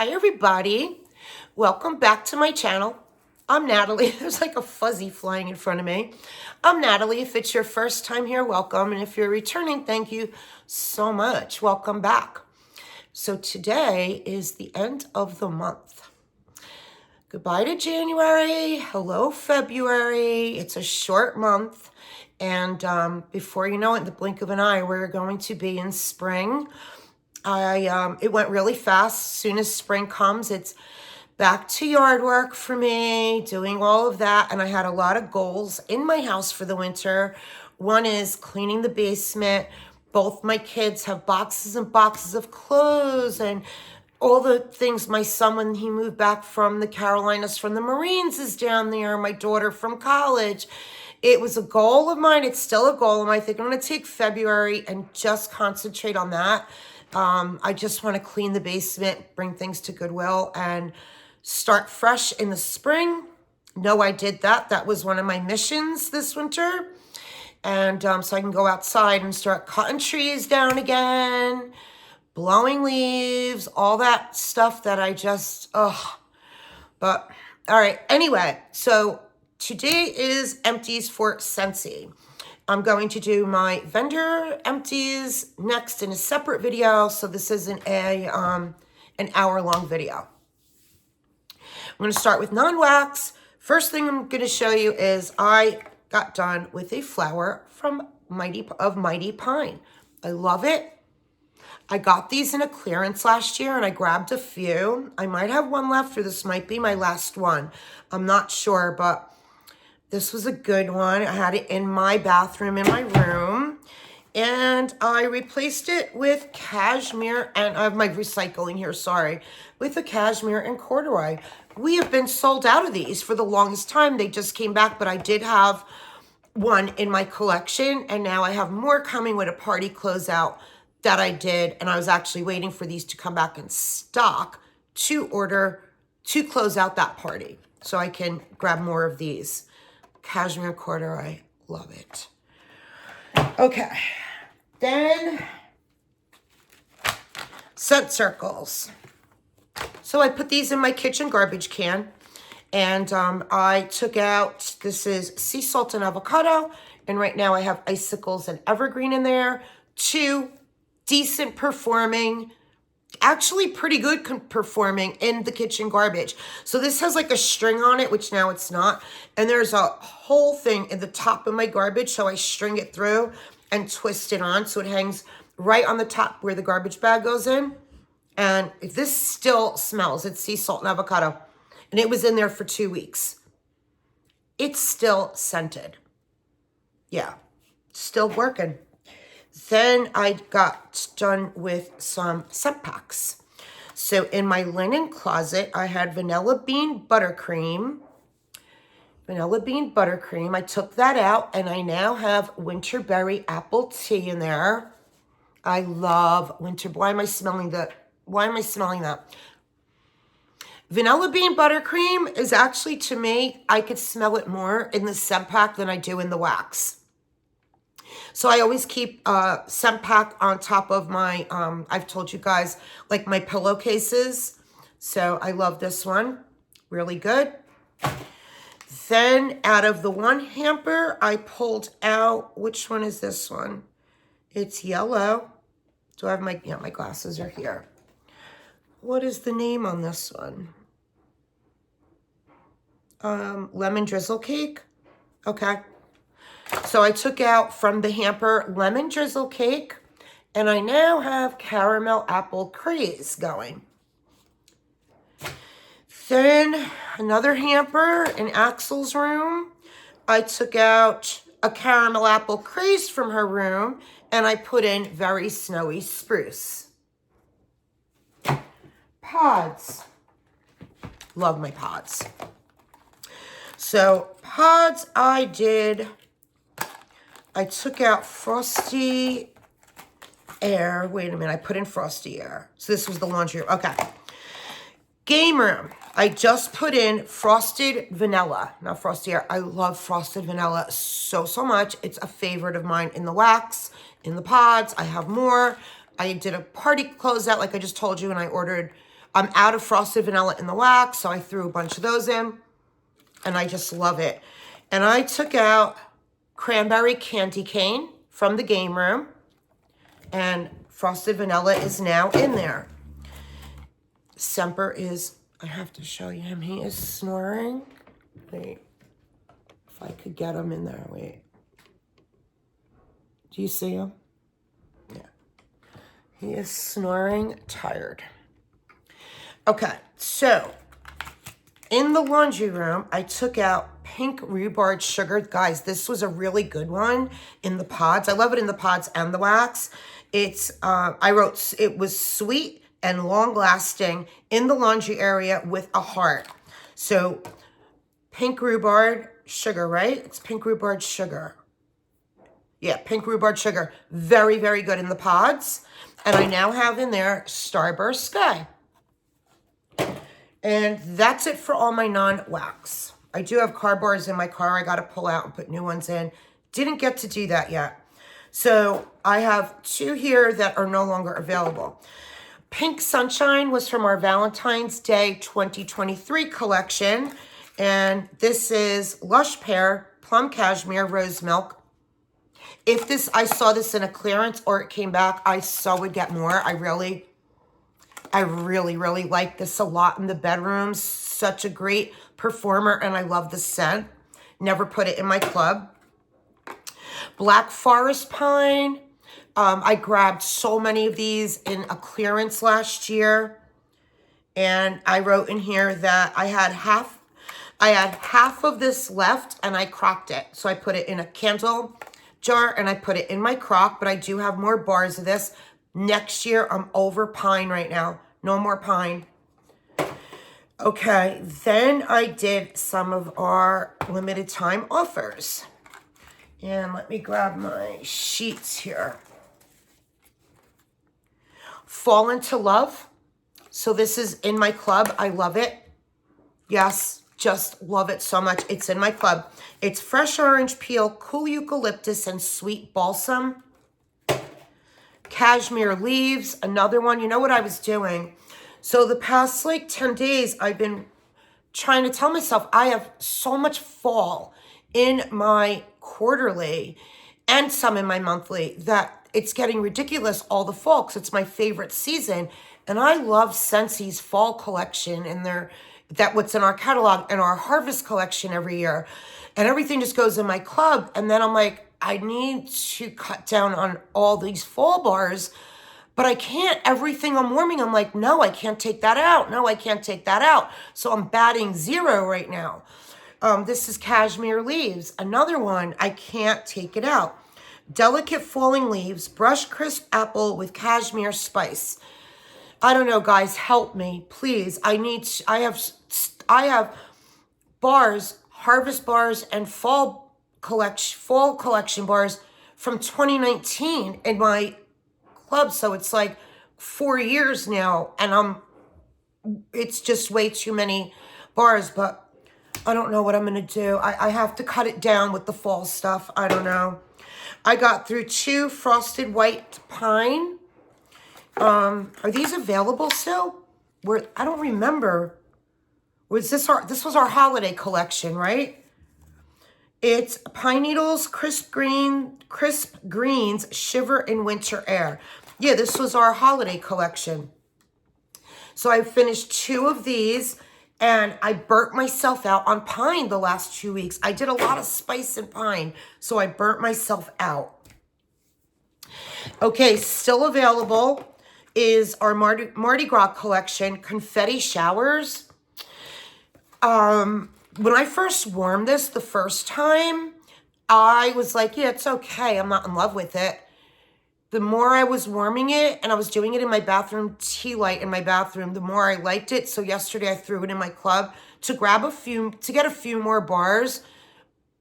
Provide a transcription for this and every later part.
Hi everybody, welcome back to my channel. I'm Natalie. There's like a fuzzy flying in front of me. I'm Natalie. If it's your first time here, welcome. And if you're returning, thank you so much. Welcome back. So today is the end of the month. Goodbye to January. Hello, February. It's a short month. And before you know it, in the blink of an eye, we're going to be in spring. It went really fast. As soon as spring comes, it's back to yard work for me, doing all of that. And I had a lot of goals in my house for the winter. One is cleaning the basement. Both my kids have boxes and boxes of clothes and all the things. My son, when he moved back from the Carolinas from the Marines, is down there. My daughter from college. It was a goal of mine. It's still a goal of mine. I think I'm going to take February and just concentrate on that. I just want to clean the basement, bring things to Goodwill, and start fresh in the spring. No, I did that. That was one of my missions this winter. And so I can go outside and start cutting trees down again, blowing leaves, all that stuff that I just, But, all right, anyway, so today is Empties for Scentsy. I'm going to do my vendor empties next in a separate video, so this isn't an hour-long video. I'm going to start with non-wax. First thing I'm going to show you is I got done with a flower from Mighty Pine. I love it. I got these in a clearance last year, and I grabbed a few. I might have one left, or this might be my last one. I'm not sure, but this was a good one. I had it in my bathroom in my room, and I replaced it with cashmere, and I have my recycling here, sorry, with a cashmere and corduroy. We have been sold out of these for the longest time. They just came back, but I did have one in my collection, and now I have more coming with a party closeout that I did, and I was actually waiting for these to come back in stock to order to close out that party so I can grab more of these. Cashmere corduroy, love it. Okay, then scent circles. So I put these in my kitchen garbage can, and I took out, this is sea salt and avocado, and right now I have icicles and evergreen in there. Two decent performing, actually pretty good performing in the kitchen garbage. So this has like a string on it, which now it's not. And there's a whole thing in the top of my garbage. So I string it through and twist it on. So it hangs right on the top where the garbage bag goes in. And if this still smells, it's sea salt and avocado. And it was in there for 2 weeks. It's still scented. Yeah, still working. Then I got done with some scent packs. So in my linen closet, I had vanilla bean buttercream. I took that out, and I now have winterberry apple tea in there. I love winter. Why am I smelling that? Vanilla bean buttercream is actually, to me, I could smell it more in the scent pack than I do in the wax. So I always keep a scent pack on top of my, I've told you guys, like my pillowcases. So I love this one. Really good. Then out of the one hamper, I pulled out, which one is this one? It's yellow. Do I have my, yeah, my glasses are here. What is the name on this one? Lemon drizzle cake. Okay. So I took out from the hamper lemon drizzle cake, and I now have caramel apple craze going. Then another hamper in Axel's room. I took out a caramel apple craze from her room, and I put in very snowy spruce. Pods. Love my pods. So pods I took out Frosty Air. Wait a minute, I put in Frosty Air. So this was the laundry room. Okay. Game room. I just put in Frosted Vanilla. Not Frosty Air. I love Frosted Vanilla so much. It's a favorite of mine in the wax, in the pods. I have more. I did a party closeout like I just told you, and I ordered I'm out of frosted vanilla in the wax, so I threw a bunch of those in, and I just love it. And I took out cranberry candy cane from the game room, and frosted vanilla is now in there. Semper is, I have to show you him. He is snoring. Wait, if I could get him in there. Wait. Do you see him? Yeah. He is snoring, tired. Okay, so in the laundry room, I took out pink rhubarb sugar. Guys, this was a really good one in the pods. I love it in the pods and the wax. It's, I wrote, it was sweet and long lasting in the laundry area with a heart. So pink rhubarb sugar, right? It's pink rhubarb sugar. Yeah, pink rhubarb sugar. Very, very good in the pods. And I now have in there Starburst Sky. And that's it for all my non-wax. I do have car bars in my car I got to pull out and put new ones in. Didn't get to do that yet. So I have two here that are no longer available. Pink Sunshine was from our Valentine's Day 2023 collection. And this is Lush Pear, Plum Cashmere, Rose Milk. If this, I saw this in a clearance or it came back, I so would get more. I really like this a lot in the bedrooms. Such a great performer, and I love the scent. Never put it in my club. Black Forest Pine. I grabbed so many of these in a clearance last year. And I wrote in here that I had half of this left and I crocked it. So I put it in a candle jar and I put it in my crock, but I do have more bars of this. Next year, I'm over pine right now. No more pine. Okay, then I did some of our limited time offers. And let me grab my sheets here. Fall into Love. So this is in my club. I love it. Yes, just love it so much. It's in my club. It's fresh orange peel, cool eucalyptus, and sweet balsam. Cashmere Leaves, another one. You know what I was doing? So the past like 10 days, I've been trying to tell myself I have so much fall in my quarterly and some in my monthly that it's getting ridiculous, all the fall, because it's my favorite season. And I love Scentsy's fall collection and what's in our catalog and our harvest collection every year. And everything just goes in my club. And then I'm like, I need to cut down on all these fall bars, but I can't. Everything I'm warming, I'm like, no, I can't take that out. No, I can't take that out. So I'm batting 0 right now. This is Cashmere Leaves. Another one, I can't take it out. Delicate Falling Leaves, Brushed Crisp Apple with Cashmere Spice. I don't know, guys, help me, please. I have bars, harvest bars, and fall collection bars from 2019 in my club. So it's like 4 years now, and it's just way too many bars, but I don't know what I'm going to do. I have to cut it down with the fall stuff. I don't know. I got through 2 Frosted White Pine. Are these available still? I don't remember. This was our holiday collection, right? It's Pine Needles, Crisp Greens, Shiver in Winter Air. Yeah, this was our holiday collection. So I finished 2 of these, and I burnt myself out on pine the last 2 weeks. I did a lot of spice and pine, so I burnt myself out. Okay, still available is our Mardi Gras collection, Confetti Showers. When I first warmed this the first time, I was like, yeah, it's okay. I'm not in love with it. The more I was warming it, and I was doing it in my bathroom, tea light in my bathroom, the more I liked it. So yesterday I threw it in my club to get a few more bars.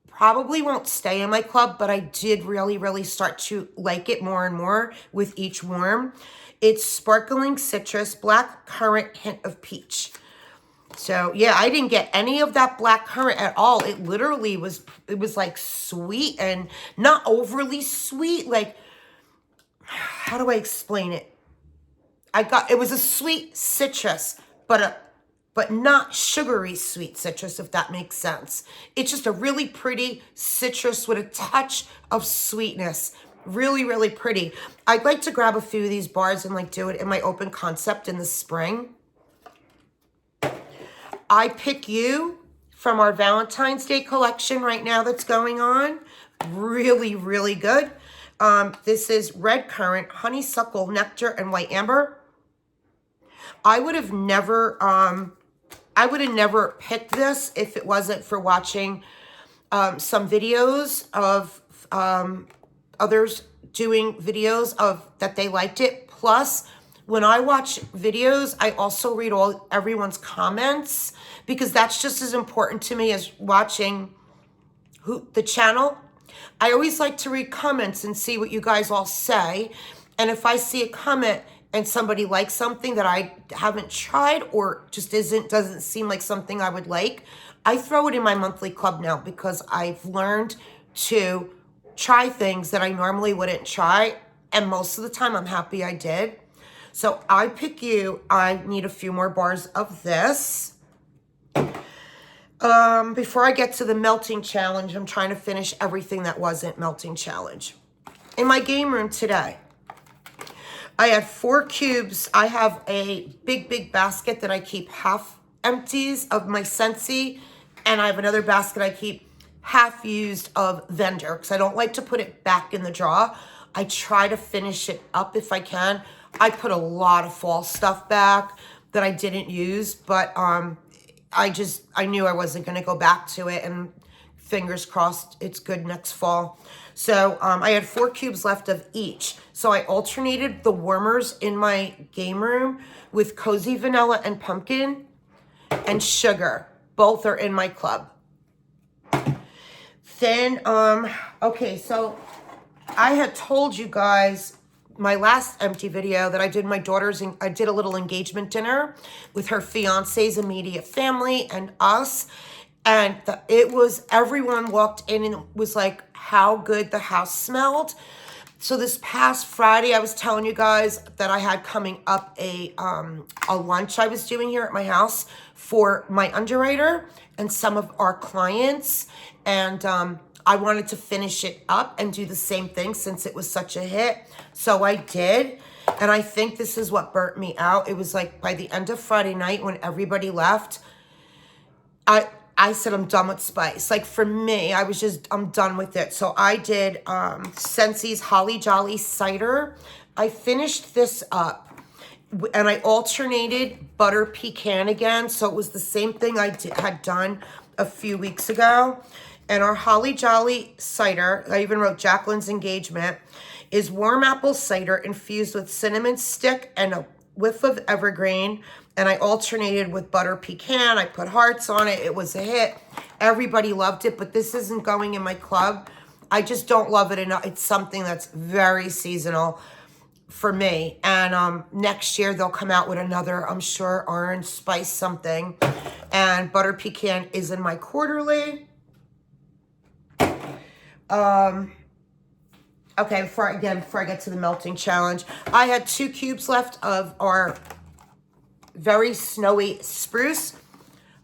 Probably won't stay in my club, but I did really start to like it more and more with each warm. It's Sparkling Citrus, Black Currant, Hint of Peach. So yeah, I didn't get any of that black currant at all. It literally was like sweet and not overly sweet. Like, how do I explain it? it was a sweet citrus, but not sugary sweet citrus, if that makes sense. It's just a really pretty citrus with a touch of sweetness. Really, really pretty. I'd like to grab a few of these bars and like do it in my open concept in the spring. I Pick You from our Valentine's Day collection right now that's going on. Really, really good. This is red currant, honeysuckle, nectar, and white amber. I would have never picked this if it wasn't for watching some videos of others doing videos of that they liked it. Plus, when I watch videos, I also read everyone's comments, because that's just as important to me as watching the channel. I always like to read comments and see what you guys all say. And if I see a comment and somebody likes something that I haven't tried or just doesn't seem like something I would like, I throw it in my monthly club now, because I've learned to try things that I normally wouldn't try, and most of the time I'm happy I did. So I Pick You. I need a few more bars of this. Before I get to the melting challenge, I'm trying to finish everything that wasn't melting challenge. In my game room today, I had 4 cubes. I have a big basket that I keep half empties of my Scentsy, and I have another basket I keep half used of Vendor, because I don't like to put it back in the drawer. I try to finish it up if I can. I put a lot of fall stuff back that I didn't use, but I knew I wasn't going to go back to it, and fingers crossed it's good next fall. So I had 4 cubes left of each. So I alternated the warmers in my game room with Cozy Vanilla and Pumpkin and Sugar. Both are in my club. Then, okay, so I had told you guys my last empty video that I did I did a little engagement dinner with her fiance's immediate family and us. And everyone walked in and was like, how good the house smelled. So this past Friday, I was telling you guys that I had coming up a lunch I was doing here at my house for my underwriter and some of our clients. And I wanted to finish it up and do the same thing since it was such a hit. So I did. And I think this is what burnt me out. It was like by the end of Friday night when everybody left, I said, I'm done with spice. Like for me, I'm done with it. So I did Scentsy's Holly Jolly Cider. I finished this up and I alternated butter pecan again. So it was the same thing I had done a few weeks ago. And our Holly Jolly Cider, I even wrote Jacqueline's engagement, is warm apple cider infused with cinnamon stick and a whiff of evergreen. And I alternated with butter pecan. I put hearts on it. It was a hit. Everybody loved it, but this isn't going in my club. I just don't love it enough. It's something that's very seasonal for me. And next year they'll come out with another, I'm sure, orange spice something. And butter pecan is in my quarterly. Okay, before I get to the melting challenge, I had 2 cubes left of our very snowy spruce.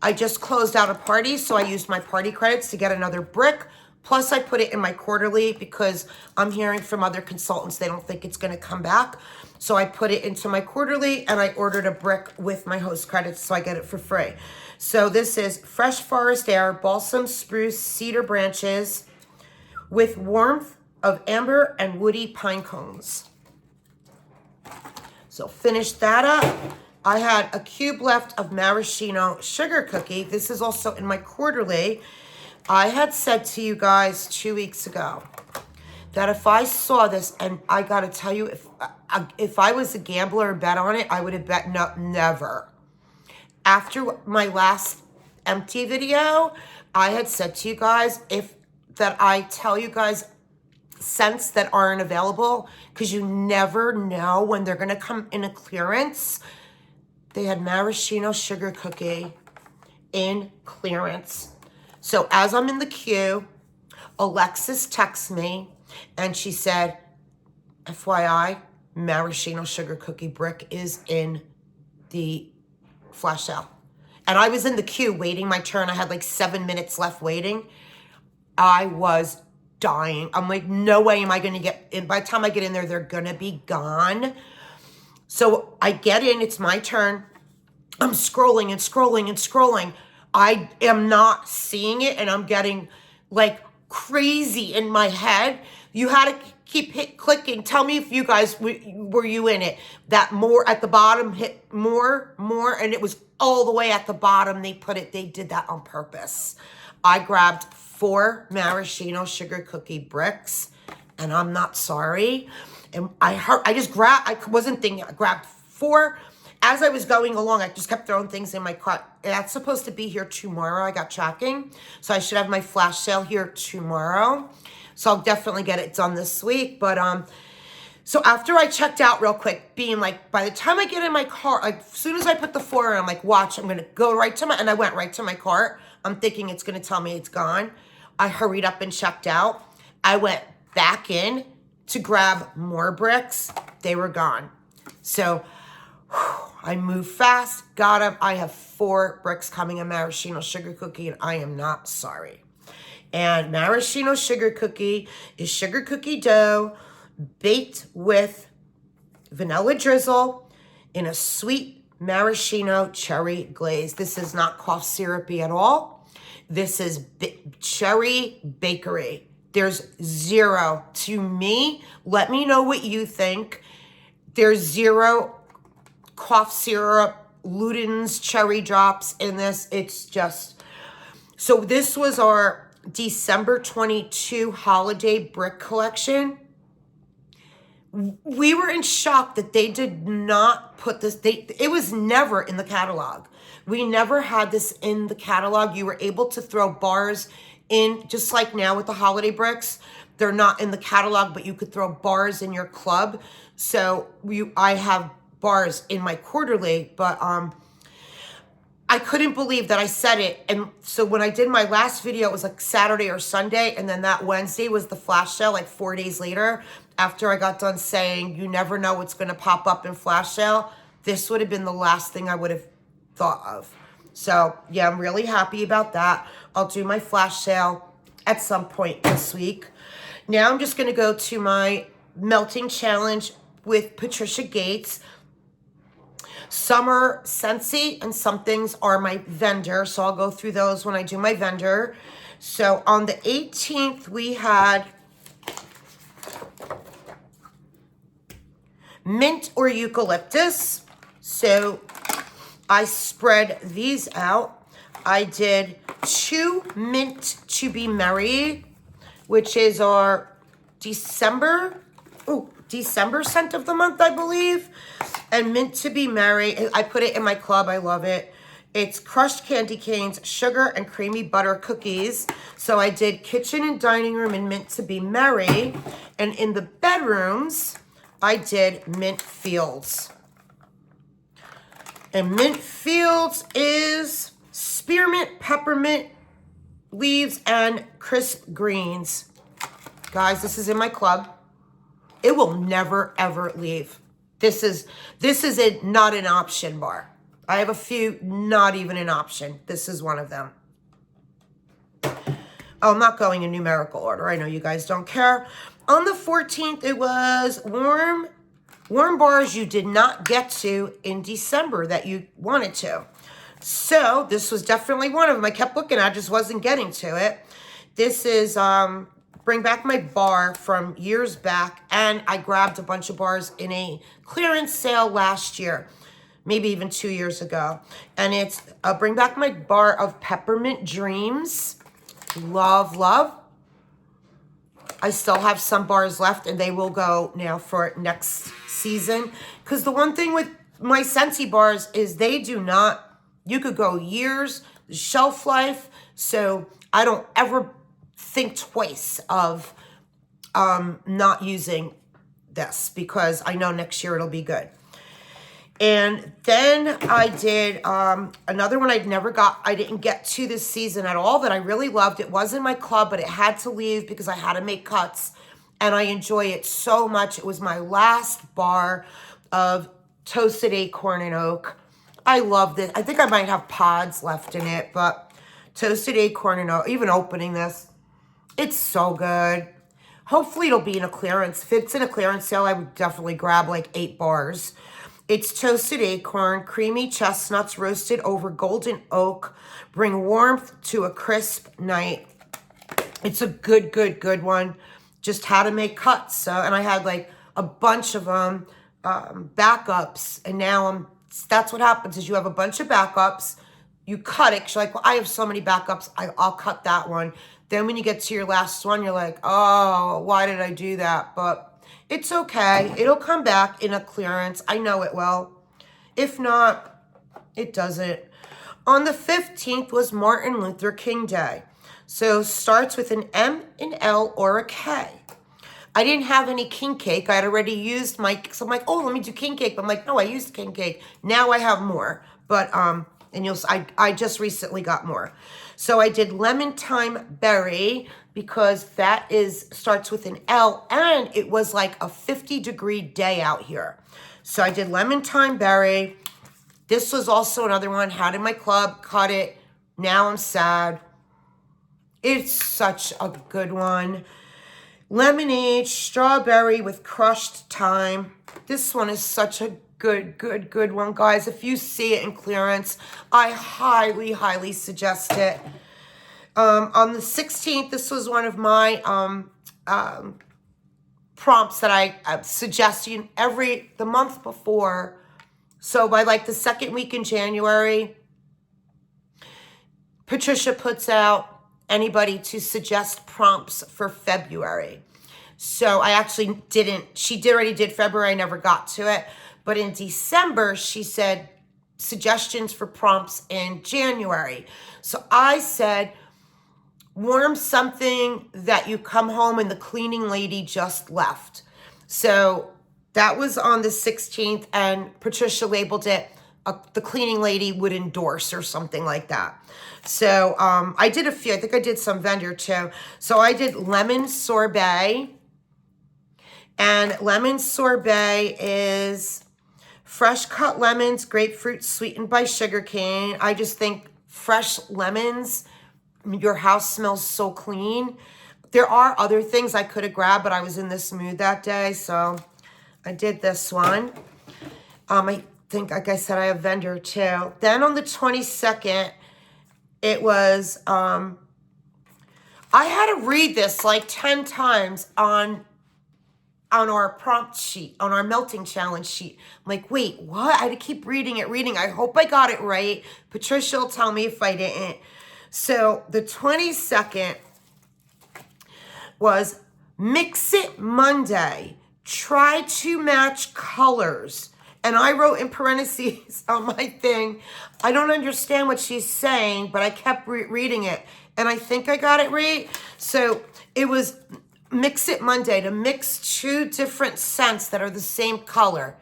I just closed out a party, so I used my party credits to get another brick. Plus, I put it in my quarterly because I'm hearing from other consultants they don't think it's going to come back. So I put it into my quarterly, and I ordered a brick with my host credits, so I get it for free. So this is Fresh Forest Air, Balsam Spruce Cedar Branches with warmth of amber and woody pine cones. So finish that up. I had a cube left of maraschino sugar cookie. This is also in my quarterly. I had said to you guys 2 weeks ago that if I saw this, and I got to tell you, if I was a gambler and bet on it, I would have bet no, never. After my last empty video, I had said to you guys that I tell you guys scents that aren't available because you never know when they're going to come in a clearance. They had maraschino sugar cookie in clearance. So as I'm in the queue, Alexis texts me and she said, FYI, maraschino sugar cookie brick is in the flash sale. And I was in the queue waiting my turn. I had like 7 minutes left waiting. I was dying. I'm like, no way am I going to get in. By the time I get in there, they're going to be gone. So I get in. It's my turn. I'm scrolling and scrolling and scrolling. I am not seeing it, and I'm getting like crazy in my head. You had to keep clicking. Tell me if you guys, were you in it? That more at the bottom, hit more, and it was all the way at the bottom. They did that on purpose. I grabbed 4 maraschino sugar cookie bricks, and I'm not sorry. And I wasn't thinking, I grabbed 4. As I was going along, I just kept throwing things in my cart. That's supposed to be here tomorrow. I got tracking. So I should have my flash sale here tomorrow. So I'll definitely get it done this week. But so after I checked out real quick, being like, by the time I get in my car, like as soon as I put the 4 in, I'm like, watch, I'm going to go right to and I went right to my cart. I'm thinking it's going to tell me it's gone. I hurried up and checked out. I went back in to grab more bricks. They were gone. So I moved fast, got them. I have 4 bricks coming in maraschino sugar cookie, and I am not sorry. And maraschino sugar cookie is sugar cookie dough baked with vanilla drizzle in a sweet maraschino cherry glaze. This is not cough syrupy at all. This is cherry bakery. There's zero, to me, let me know what you think. There's zero cough syrup, Luden's cherry drops in this. It's just, so this was our December 22 holiday brick collection. We were in shock that they did not put this, it was never in the catalog. We never had this in the catalog. You were able to throw bars in, just like now with the holiday bricks. They're not in the catalog, but you could throw bars in your club. So I have bars in my quarterly, but I couldn't believe that I said it. And so when I did my last video, it was like Saturday or Sunday, and then that Wednesday was the flash sale, like 4 days later, after I got done saying you never know what's going to pop up in flash sale. This would have been the last thing I would have thought of. So yeah, I'm really happy about that. I'll do my flash sale at some point this week. Now I'm just going to go to my melting challenge with Patricia Gates. Some are Scentsy and some things are my vendor. So I'll go through those when I do my vendor. So on the 18th, we had mint or eucalyptus. So I spread these out. I did 2 mint to be merry, which is our December scent of the month, I believe. And mint to be merry, I put it in my club. I love it. It's crushed candy canes, sugar, and creamy butter cookies. So I did kitchen and dining room and mint to be merry. And in the bedrooms, I did mint fields. And mint fields is spearmint, peppermint leaves, and crisp greens. Guys, this is in my club. It will never, ever leave. This is not an option bar. I have a few, not even an option. This is one of them. Oh, I'm not going in numerical order. I know you guys don't care. On the 14th, it was warm bars you did not get to in December that you wanted to. So this was definitely one of them. I kept looking, I just wasn't getting to it. This is Bring Back My Bar from years back, and I grabbed a bunch of bars in a clearance sale last year, maybe even 2 years ago. And it's Bring Back My Bar of Peppermint Dreams. Love, love. I still have some bars left, and they will go now for next season. Because the one thing with my Scentsy bars is they do not, you could go years, shelf life, so I don't ever think twice of not using this because I know next year it'll be good. And then I did another one I didn't get to this season at all that I really loved. It was in my club, but it had to leave because I had to make cuts. and I enjoy it so much. It was my last bar of toasted acorn and oak. I love this. I think I might have pods left in it, but toasted acorn and oak, even opening this, it's so good. Hopefully it'll be in a clearance. If it's in a clearance sale, I would definitely grab like 8 bars. It's toasted acorn, creamy chestnuts roasted over golden oak. Bring warmth to a crisp night. It's a good one. Just how to make cuts. So, and I had like a bunch of them, backups. And now that's what happens is you have a bunch of backups. You cut it. 'Cause you're like, well, I have so many backups. I'll cut that one. Then when you get to your last one, you're like, oh, why did I do that? But it's okay. It'll come back in a clearance. I know it will. If not, it doesn't. On the 15th was Martin Luther King Day. So starts with an M, an L, or a K. I didn't have any king cake. I had already used my, so I'm like, oh, let me do king cake. But I'm like, no, I used king cake. Now I have more. But, and I just recently got more. So I did lemon thyme berry because that starts with an L, and it was like a 50-degree day out here. So I did lemon thyme berry. This was also another one, had in my club, cut it. Now I'm sad. It's such a good one. Lemonade, strawberry with crushed thyme. This one is such a good one, guys. If you see it in clearance, I highly suggest it. On the 16th, this was one of my prompts that I suggest you the month before. So by like the second week in January, Patricia puts out anybody to suggest prompts for February. So I actually she already did February, I never got to it. But in December, she said suggestions for prompts in January. So I said, warm something that you come home and the cleaning lady just left. So that was on the 16th, and Patricia labeled it the cleaning lady would endorse or something like that. So I did a few. I think I did some vendor too. So I did lemon sorbet. And lemon sorbet is fresh cut lemons, grapefruit sweetened by sugarcane. I just think fresh lemons, your house smells so clean. There are other things I could have grabbed, but I was in this mood that day, so I did this one. I think, like I said, I have vendor too. Then on the 22nd, it was, I had to read this like 10 times on our prompt sheet, on our melting challenge sheet. I'm like, wait, what? I had to keep reading it. I hope I got it right. Patricia will tell me if I didn't. So the 22nd was Mix It Monday. Try to match colors. And I wrote in parentheses on my thing, I don't understand what she's saying, but I kept reading it. And I think I got it right. So it was Mix It Monday, to mix 2 different scents that are the same color.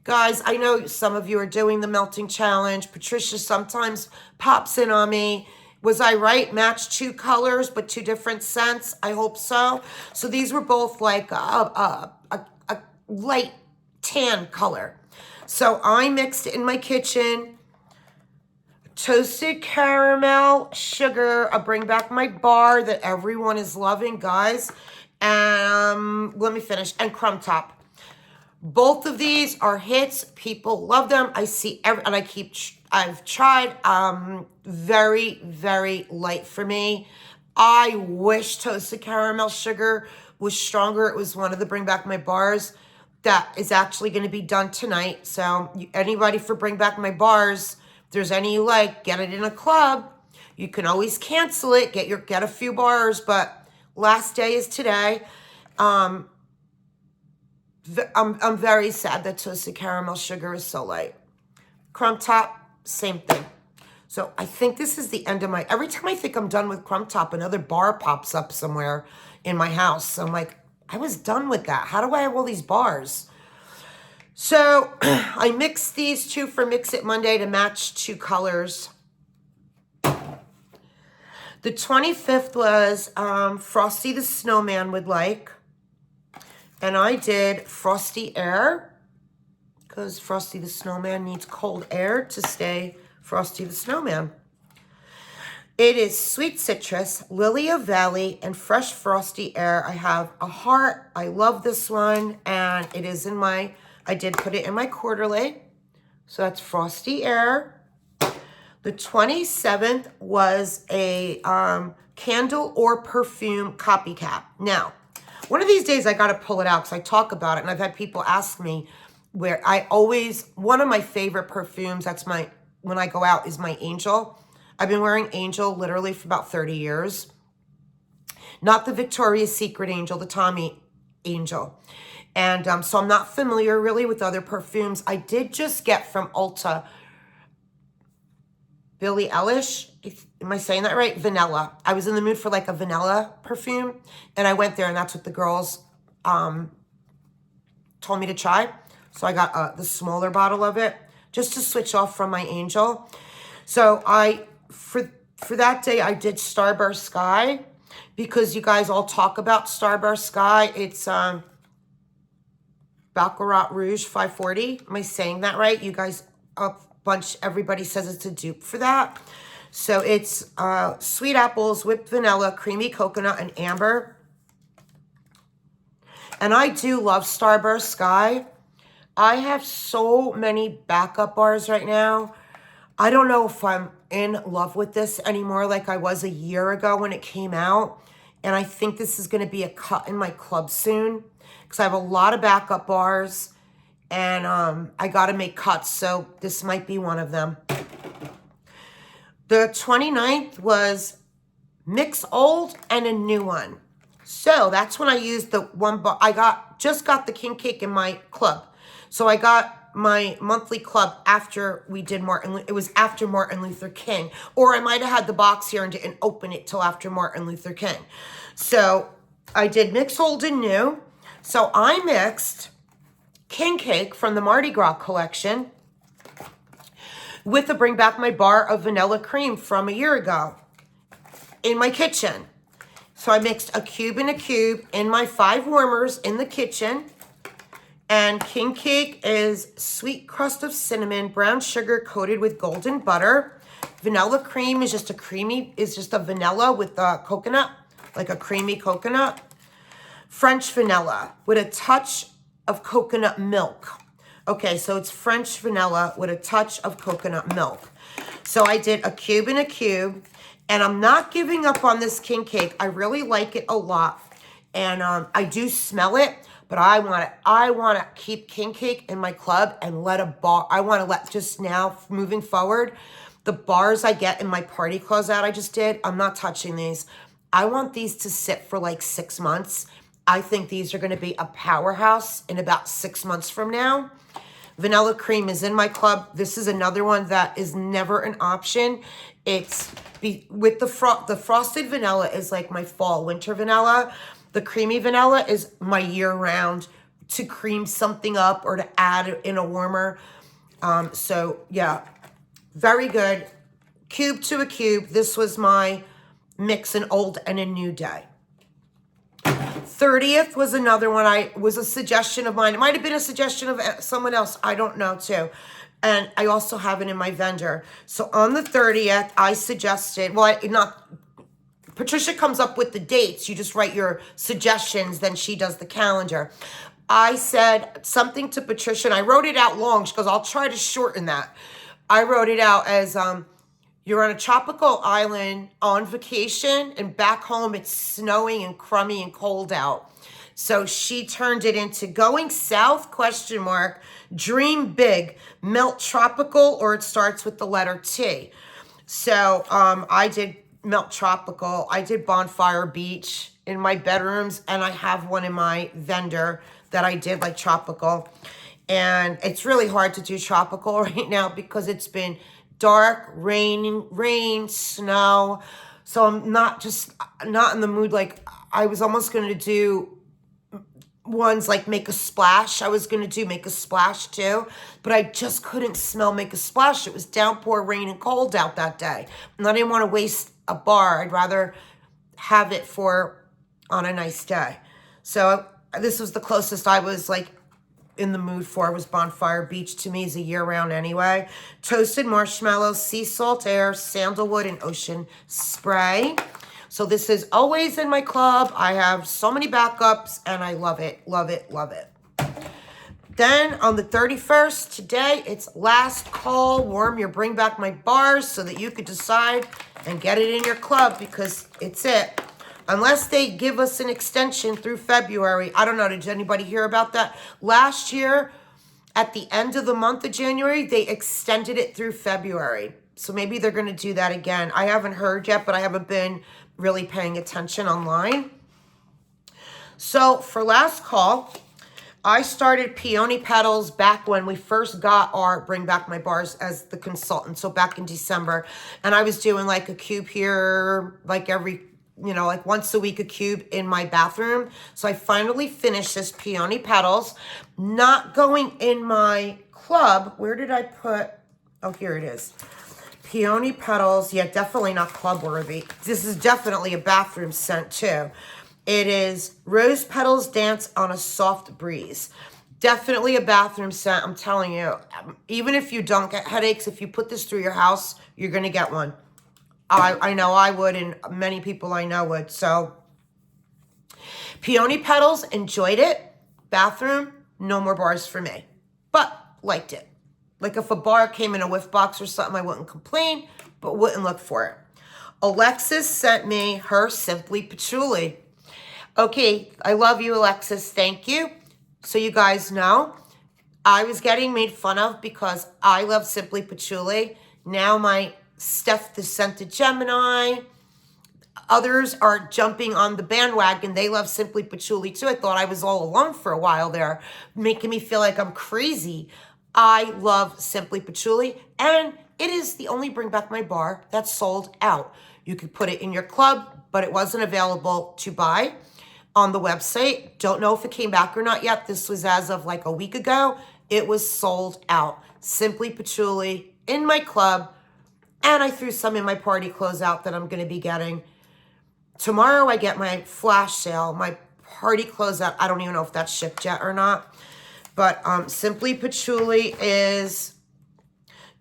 Guys, I know some of you are doing the melting challenge. Patricia sometimes pops in on me. Was I right? Match 2 colors, but 2 different scents? I hope so. So these were both like a light tan color. So I mixed it in my kitchen. Toasted caramel, sugar. I'll bring back my bar that everyone is loving, guys. Let me finish. And crumb top. Both of these are hits. People love them. I see I've tried. Very light for me. I wish toasted caramel sugar was stronger. It was one of the bring back my bars that is actually going to be done tonight. So anybody for bring back my bars, if there's any you like, get it in a club. You can always cancel it. Get a few bars, but last day is today. I'm very sad that toasted caramel sugar is so light. Crumb top, same thing. So I think this is the end of every time I think I'm done with crumb top, another bar pops up somewhere in my house. So I'm like, I was done with that. How do I have all these bars? So I mixed these 2 for Mix It Monday to match 2 colors. The 25th was Frosty the Snowman would like. And I did Frosty Air, because Frosty the Snowman needs cold air to stay Frosty the Snowman. It is Sweet Citrus, Lily of Valley, and Fresh Frosty Air. I have a heart. I love this one, and it is in my, I did put it in my quarterly. So that's Frosty Air. The 27th was a candle or perfume copycat. Now, one of these days I got to pull it out because I talk about it, and I've had people ask me where I always, one of my favorite perfumes, that's my, when I go out, is my Angel. I've been wearing Angel literally for about 30 years. Not the Victoria's Secret Angel, the Tommy Angel. And so I'm not familiar really with other perfumes. I did just get from Ulta, Billie Eilish, am I saying that right? Vanilla. I was in the mood for like a vanilla perfume, and I went there, and that's what the girls told me to try. So I got the smaller bottle of it just to switch off from my Angel. So for that day, I did Starburst Sky, because you guys all talk about Starburst Sky. It's Baccarat Rouge 540. Am I saying that right? You guys, everybody says it's a dupe for that. So it's sweet apples, whipped vanilla, creamy coconut, and amber. And I do love Starburst Sky. I have so many backup bars right now. I don't know if I'm in love with this anymore like I was a year ago when it came out. And I think this is going to be a cut in my club soon, because I have a lot of backup bars, and I got to make cuts. So this might be one of them. The 29th was mix old and a new one. So that's when I used the one bar. I just got the king cake in my club. So I got my monthly club after we did it was after Martin Luther King. Or I might have had the box here and didn't open it till after Martin Luther King. So I did mix old and new. So I mixed king cake from the Mardi Gras collection with the Bring Back My Bar of vanilla cream from a year ago in my kitchen. So I mixed a cube and a cube in my 5 warmers in the kitchen. And king cake is sweet crust of cinnamon, brown sugar coated with golden butter. Vanilla cream is just a vanilla with coconut, like a creamy coconut. French vanilla with a touch of coconut milk. Okay, so it's French vanilla with a touch of coconut milk. So I did a cube and a cube, and I'm not giving up on this king cake. I really like it a lot, and I do smell it, but I want to keep king cake in my club and just now, moving forward, the bars I get in my party closeout I just did, I'm not touching these. I want these to sit for like 6 months. I think these are going to be a powerhouse in about 6 months from now. Vanilla cream is in my club. This is another one that is never an option. It's with the frosted vanilla is like my fall winter vanilla. The creamy vanilla is my year round to cream something up or to add in a warmer. So yeah, very good. Cube to a cube. This was my mix an old and a new day. 30th was another one. Was a suggestion of mine. It might have been a suggestion of someone else. I don't know too. And I also have it in my vendor. So on the 30th, I suggested, Patricia comes up with the dates. You just write your suggestions, then she does the calendar. I said something to Patricia, and I wrote it out long. She goes, I'll try to shorten that. I wrote it out as, you're on a tropical island on vacation, and back home it's snowing and crummy and cold out. So she turned it into going south, ? Dream big, melt tropical, or it starts with the letter T. So I did melt tropical. I did bonfire beach in my bedrooms, and I have one in my vendor that I did like tropical. And it's really hard to do tropical right now because it's been dark, rain, snow. So I'm not in the mood. Like I was almost going to do ones like Make a Splash. I was going to do Make a Splash too, but I just couldn't smell Make a Splash. It was downpour, rain, and cold out that day. And I didn't want to waste a bar. I'd rather have it on a nice day. So this was the closest I was like in the mood for was Bonfire Beach. To me is a year-round anyway. Toasted marshmallows, sea salt air, sandalwood, and ocean spray. So this is always in my club. I have so many backups, and I love it, love it, love it. Then on the 31st, today, it's last call. Warm your Bring Back My bars so that you could decide and get it in your club, because it's it. Unless they give us an extension through February. I don't know, did anybody hear about that? Last year, at the end of the month of January, they extended it through February. So maybe they're going to do that again. I haven't heard yet, but I haven't been really paying attention online. So for last call, I started Peony Petals back when we first got our Bring Back My bars as the consultant. So back in December. And I was doing like a cube here, like every, like once a week a cube in my bathroom. So I finally finished this Peony Petals. Not going in my club. Where did I put? Oh, here it is. Peony Petals. Yeah, definitely not club worthy. This is definitely a bathroom scent too. It is Rose Petals Dance on a Soft Breeze. Definitely a bathroom scent, I'm telling you. Even if you don't get headaches, if you put this through your house, you're going to get one. I know I would, and many people I know would. So, Peony Petals, enjoyed it. Bathroom, no more bars for me. But, liked it. Like if a bar came in a whiff box or something, I wouldn't complain, but wouldn't look for it. Alexis sent me her Simply Patchouli. Okay, I love you, Alexis. Thank you. So you guys know, I was getting made fun of because I love Simply Patchouli. Now my Steph the Scented Gemini, others are jumping on the bandwagon. They love Simply Patchouli too. I thought I was all alone for a while there, making me feel like I'm crazy. I love Simply Patchouli, and it is the only Bring Back My bar that's sold out. You could put it in your club, but it wasn't available to buy on the website. Don't know if it came back or not yet. This was as of like a week ago. It was sold out. Simply Patchouli in my club, and I threw some in my party closeout that I'm going to be getting. Tomorrow I get my flash sale, my party closeout. I don't even know if that's shipped yet or not. But Simply Patchouli is,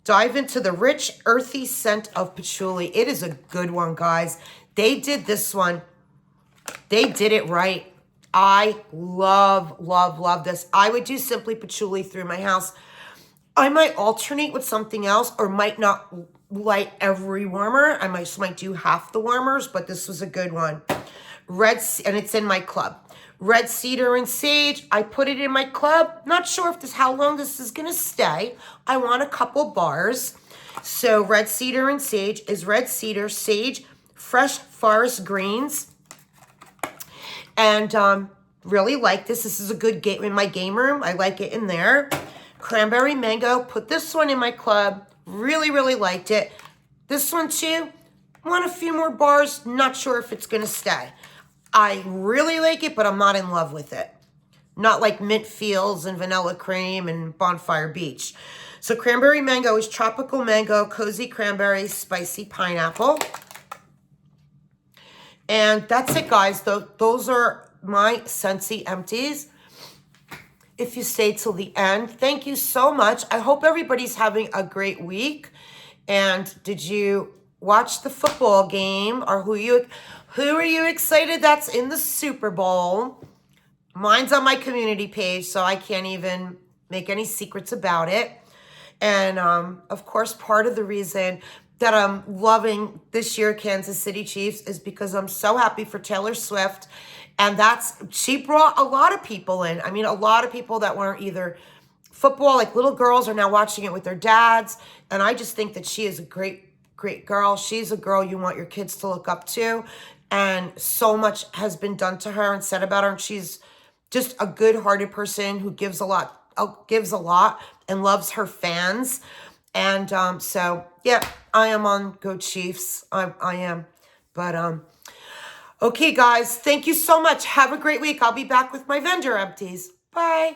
dive into the rich, earthy scent of patchouli. It is a good one, guys. They did this one. They did it right. I love, love, love this. I would do Simply Patchouli through my house. I might alternate with something else, or might not light every warmer. I might do half the warmers, but this was a good one. And it's in my club. Red Cedar and Sage. I put it in my club. Not sure if how long this is going to stay. I want a couple bars. So Red Cedar and Sage is Red Cedar, Sage, Fresh Forest Greens. And really like this. This is a good game in my game room. I like it in there. Cranberry Mango. Put this one in my club. Really, really liked it. This one too. Want a few more bars. Not sure if it's going to stay. I really like it, but I'm not in love with it. Not like Mint Fields and Vanilla Cream and Bonfire Beach. So Cranberry Mango is Tropical Mango, Cozy Cranberry, Spicy Pineapple. And that's it, guys. Those are my Scentsy Empties. If you stay till the end, thank you so much. I hope everybody's having a great week. And did you watch the football game? Or who are you excited that's in the Super Bowl? Mine's on my community page, so I can't even make any secrets about it. And of course, part of the reason that I'm loving this year Kansas City Chiefs is because I'm so happy for Taylor Swift. And she brought a lot of people in. I mean, a lot of people that weren't either football, like little girls are now watching it with their dads. And I just think that she is a great, great girl. She's a girl you want your kids to look up to. And so much has been done to her and said about her. And she's just a good-hearted person who gives a lot and loves her fans. And so, yeah, I am on Go Chiefs. I am. But, okay, guys, thank you so much. Have a great week. I'll be back with my vendor empties. Bye.